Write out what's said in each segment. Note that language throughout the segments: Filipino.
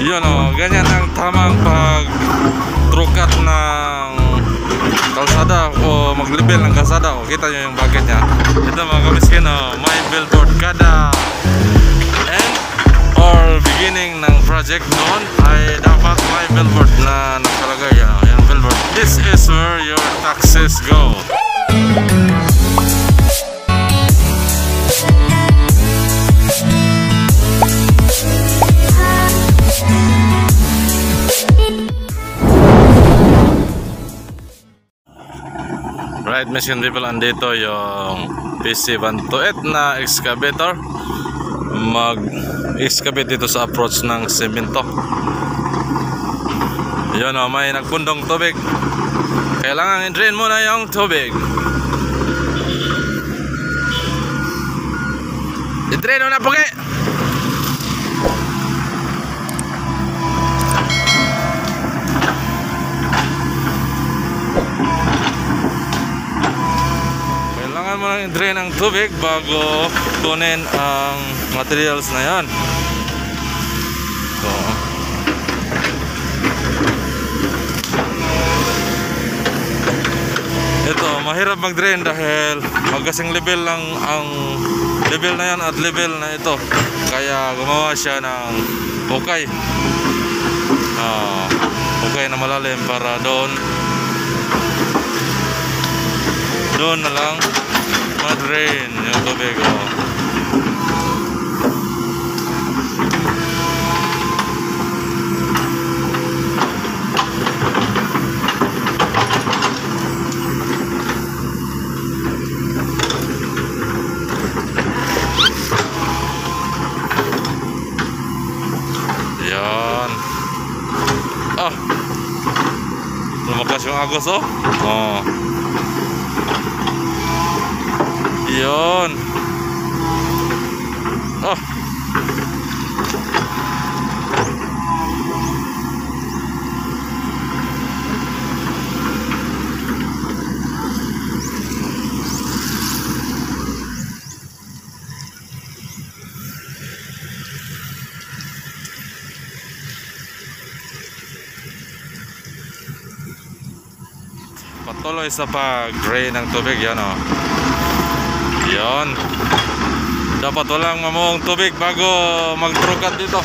Yun o, ganyan ang tamang pagtrukat ng kalsada o maglibel ng kalsada. O, kita nyo yung bucket nya. Ito mga kamiskin o, may billboard kada end or beginning ng project noon ay dapat may billboard na nakalagay. Yan billboard. This is where your taxes go. Right, mission people, andito yung PC128 na excavator mag-excavate dito sa approach ng semento. Yun o, may nagpundong tubig, kailangan i-drain muna yung tubig. I-drain mo na pugi. Mo lang i-drain ang tubig bago kunin ang materials na yan. So, ito, mahirap mag-drain dahil magkasing level lang ang level na yan at level na ito, kaya gumawa siya ng hukay, hukay na malalim para doon na lang ma-drain yung tubig. Yan. Lumakas yung agos yun. Patuloy sa pag-drain ng tubig. Yan o. Yan. Dapat walang mamuong tubig bago mag-trukat dito.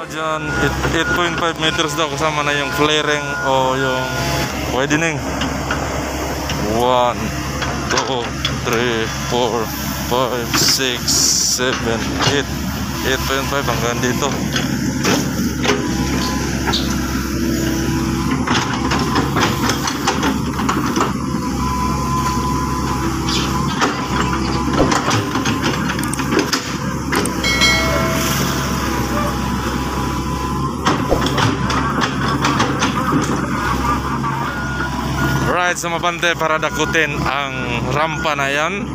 Diyan 8.5 meters daw, kasama na yung flaring o yung widening. 1, 2, 3, 4, 5, 6, 7, 8. 8.5 hanggang dito. kahit sa mabante para dakutin ang rampa na yan.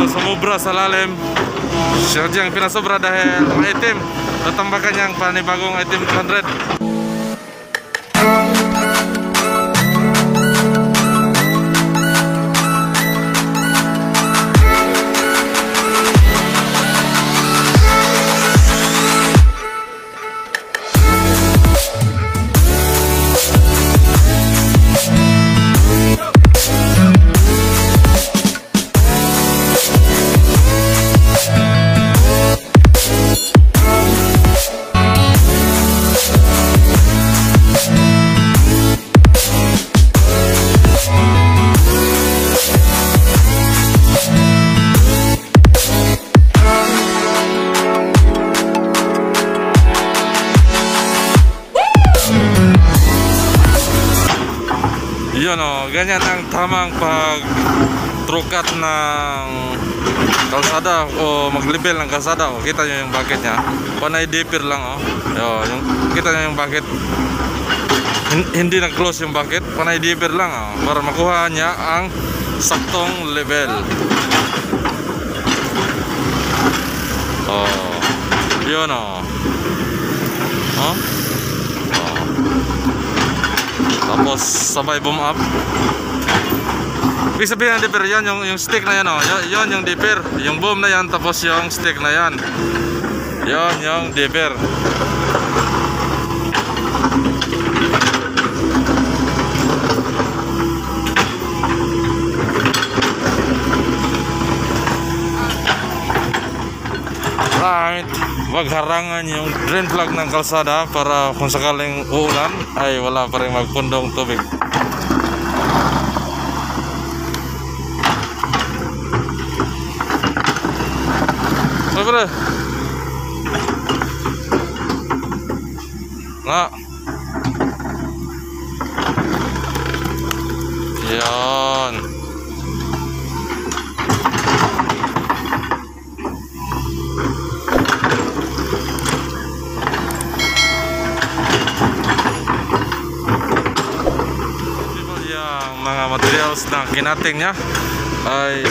Sumubra sa lalim. Siya diyang pinasobra dahil maitim. Tatambakan niyang panibagong item 200. Yun o, ganyan ang tamang pagtrukat ng kalsada o maglibel ng kalsada. O, kita nyo yung bucket nya, panay dipper lang o. Kita nyo yung bucket, hindi nag-close yung bucket, panay dipper lang o, para makuha niya ang saktong level. Yun o. Tapos sabay boom up. Ibig sabihin ng dipper yan, yung stick na yan o. Yun yung dipper. Yung boom na yan, tapos yung stick na yan. Yun yung dipper. Right. Wag harangan yung drain plug ng kalsada para kung sakaling uulan ay wala pa rin magpundong tubig. Siyempre na yan. Mga materials na kinating niya ay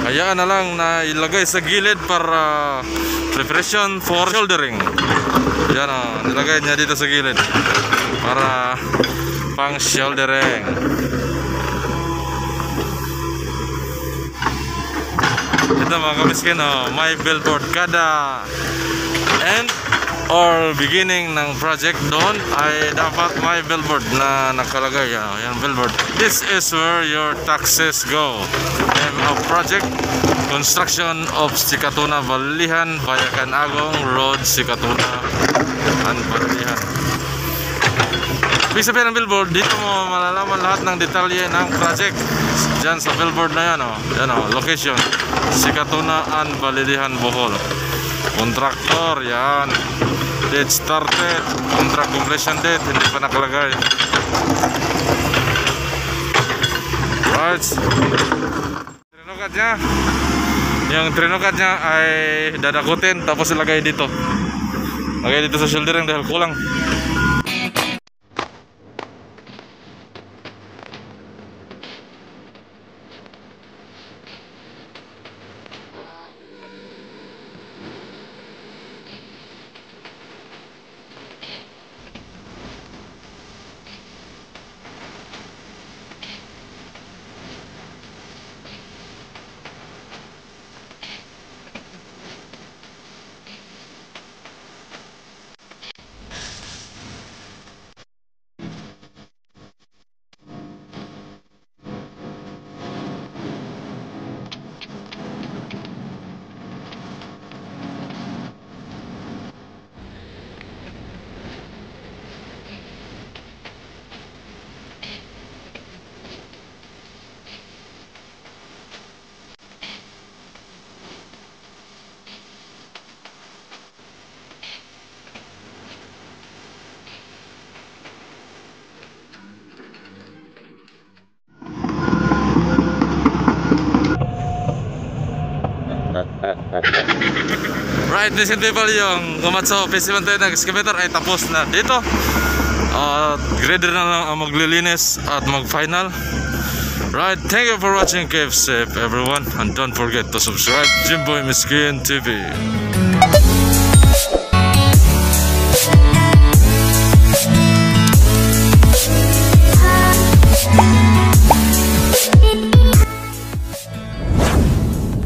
hayaan na lang na ilagay sa gilid para preparation for shouldering. Yan o, nilagay niya dito sa gilid para pang shouldering. Ito mga kamiskin o, may billboard kada end or beginning ng project doon ay dapat may billboard na nakalagay. Yan billboard. This is where your taxes go. Name of project: construction of Sikatuna Balilihan, Bayakan Agong Road, Sikatuna and Balilihan. Ibig sabihin ng billboard, dito mo malalaman lahat ng detalye ng project. Diyan sa billboard na yan o. Yan o, location Sikatuna and Balilihan, Bohol. Contractor, yan. Date started, contract completion date, hindi pa nakalagay. Right. Trinukat niya. Yung trinukat niya ay dadakutin tapos ilagay dito. Lagay dito sa shouldering dahil kulang. Right, listen people, yung Komatsu Festival tayo ng excavator ay tapos na dito. Grader na lang ang maglilinis at mag-final. Right, thank you for watching. Keep safe everyone, and don't forget to subscribe Jimboy Miskin TV.